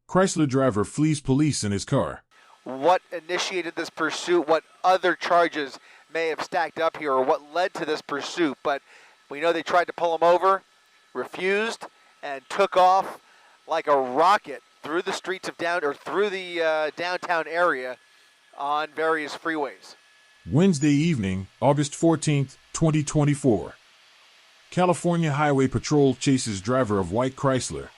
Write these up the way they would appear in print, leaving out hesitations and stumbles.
Chrysler driver flees police in his car. What initiated this pursuit? What other charges may have stacked up here, or what led to this pursuit? But we know they tried to pull him over, refused, and took off like a rocket through the streets of through the downtown area on various freeways. Wednesday evening, August 14th, 2024. California Highway Patrol chases driver of white Chrysler.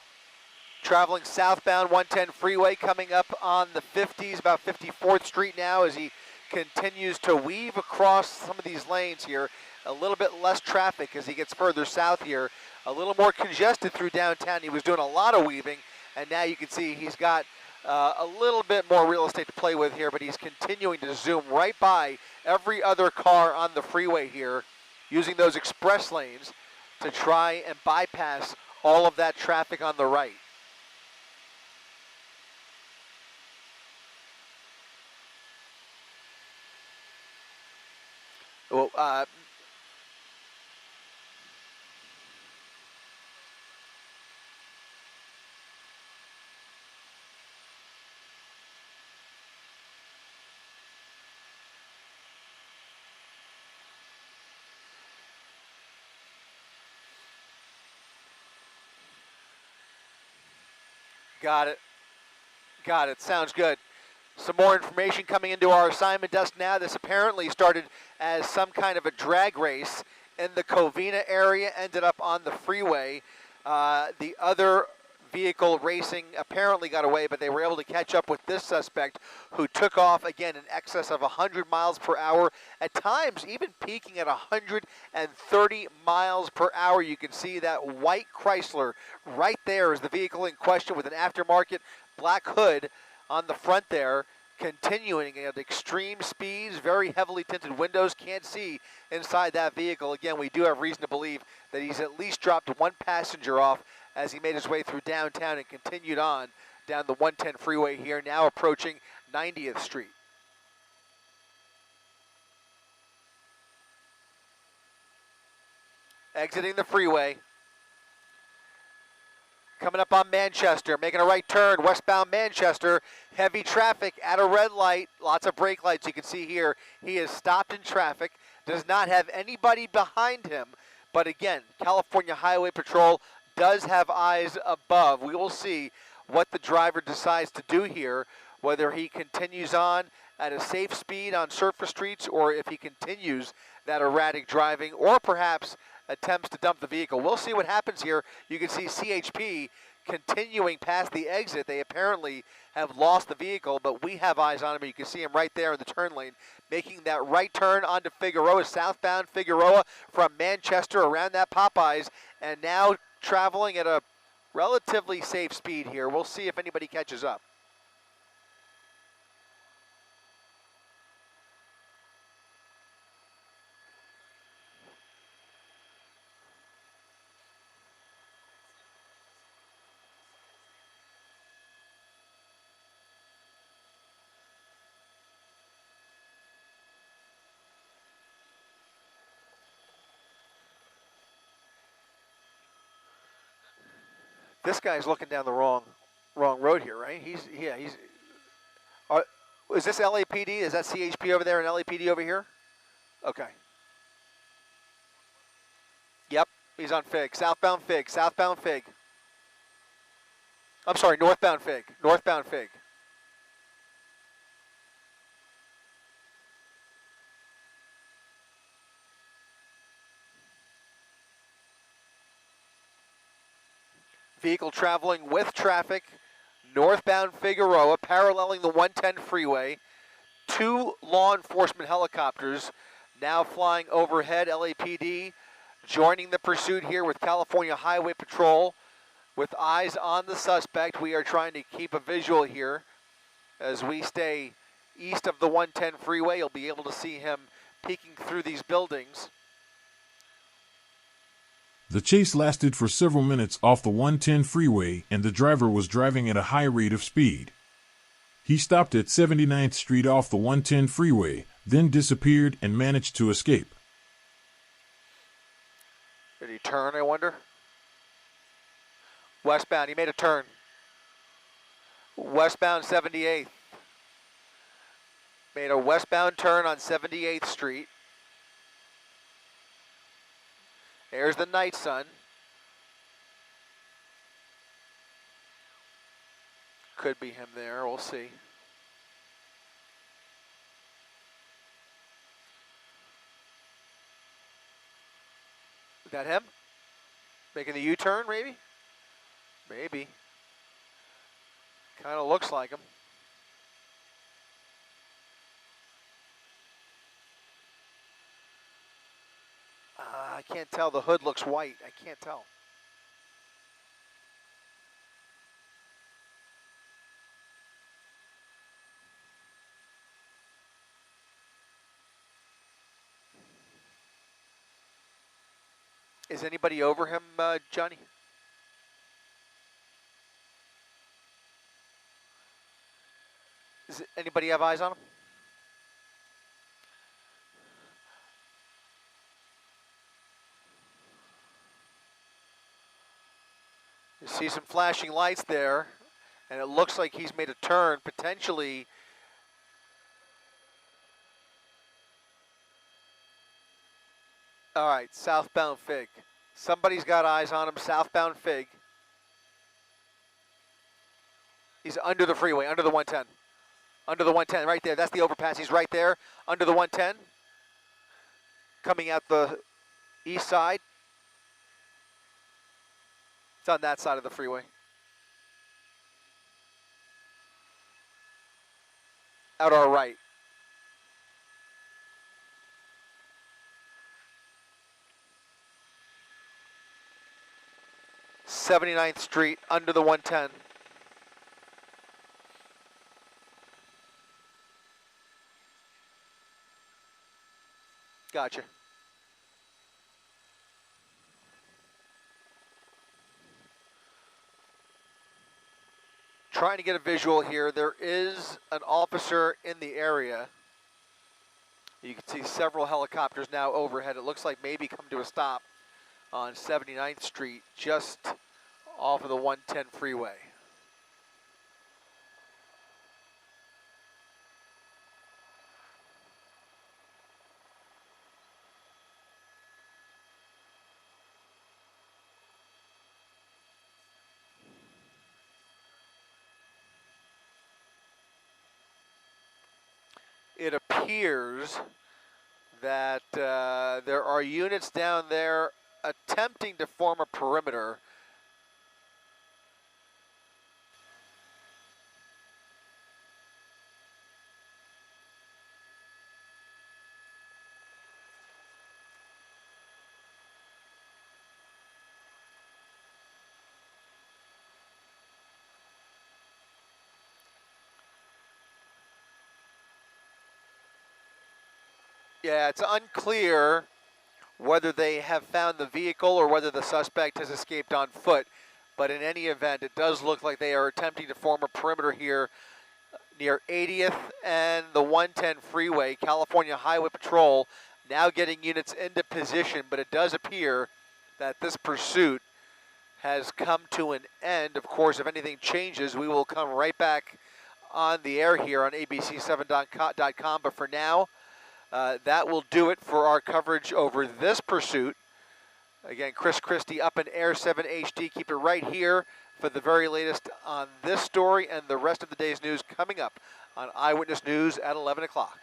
Traveling southbound 110 freeway, coming up on the 50s, about 54th Street now, as he continues to weave across some of these lanes here. A little bit less traffic as he gets further south here. A little more congested through downtown. He was doing a lot of weaving, and now you can see he's got a little bit more real estate to play with here, but he's continuing to zoom right by every other car on the freeway here, using those express lanes to try and bypass all of that traffic on the right. Well, got it. Got it. Sounds good. Some more information coming into our assignment desk now. This apparently started as some kind of a drag race in the Covina area, ended up on the freeway. The other vehicle racing apparently got away, but they were able to catch up with this suspect who took off, again, in excess of 100 miles per hour, at times even peaking at 130 miles per hour. You can see that white Chrysler right there is the vehicle in question with an aftermarket black hood on the front there, continuing at extreme speeds, very heavily tinted windows, can't see inside that vehicle. Again, we do have reason to believe that he's at least dropped one passenger off as he made his way through downtown and continued on down the 110 freeway here, now approaching 90th Street. Exiting the freeway. Coming up on Manchester, making a right turn, westbound Manchester. Heavy traffic at a red light, lots of brake lights you can see here. He is stopped in traffic, does not have anybody behind him. But again, California Highway Patrol does have eyes above. We will see what the driver decides to do here, whether he continues on at a safe speed on surface streets or if he continues that erratic driving or perhaps attempts to dump the vehicle. We'll see what happens here. You can see CHP continuing past the exit. They apparently have lost the vehicle, but we have eyes on him. You can see him right there in the turn lane, making that right turn onto Figueroa, southbound Figueroa from Manchester around that Popeyes, and now traveling at a relatively safe speed here. We'll see if anybody catches up. This guy's looking down the wrong road here, right? Is this LAPD? Is that CHP over there and LAPD over here? Okay. Yep, he's on Fig. Southbound Fig. Southbound Fig. I'm sorry, northbound Fig. Northbound Fig. Vehicle traveling with traffic, northbound Figueroa, paralleling the 110 freeway. Two law enforcement helicopters now flying overhead. LAPD joining the pursuit here with California Highway Patrol with eyes on the suspect. We are trying to keep a visual here as we stay east of the 110 freeway. You'll be able to see him peeking through these buildings. The chase lasted for several minutes off the 110 freeway, and the driver was driving at a high rate of speed. He stopped at 79th Street off the 110 freeway, then disappeared and managed to escape. Did he turn, I wonder? Westbound, he made a turn. Westbound 78th. Made a westbound turn on 78th Street. There's the night sun. Could be him there, we'll see. Is that him? Making the U-turn, maybe? Maybe. Kind of looks like him. I can't tell. The hood looks white. I can't tell. Is anybody over him, Johnny? Does anybody have eyes on him? You see some flashing lights there, and it looks like he's made a turn, potentially. All right, southbound Fig. Somebody's got eyes on him, southbound Fig. He's under the freeway, under the 110. Under the 110, right there. That's the overpass. He's right there, under the 110. Coming out the east side. It's on that side of the freeway. Out our right. '79th Street, under the 110. Gotcha. Trying to get a visual here. There is an officer in the area. You can see several helicopters now overhead. It looks like maybe come to a stop on 79th Street, just off of the 110 freeway. It appears that there are units down there attempting to form a perimeter. Yeah, it's unclear whether they have found the vehicle or whether the suspect has escaped on foot. But in any event, it does look like they are attempting to form a perimeter here near 80th and the 110 freeway. California Highway Patrol now getting units into position, but it does appear that this pursuit has come to an end. Of course, if anything changes, we will come right back on the air here on abc7.com. But for now, that will do it for our coverage over this pursuit. Again, Chris Christie up in Air 7 HD. Keep it right here for the very latest on this story and the rest of the day's news coming up on Eyewitness News at 11 o'clock.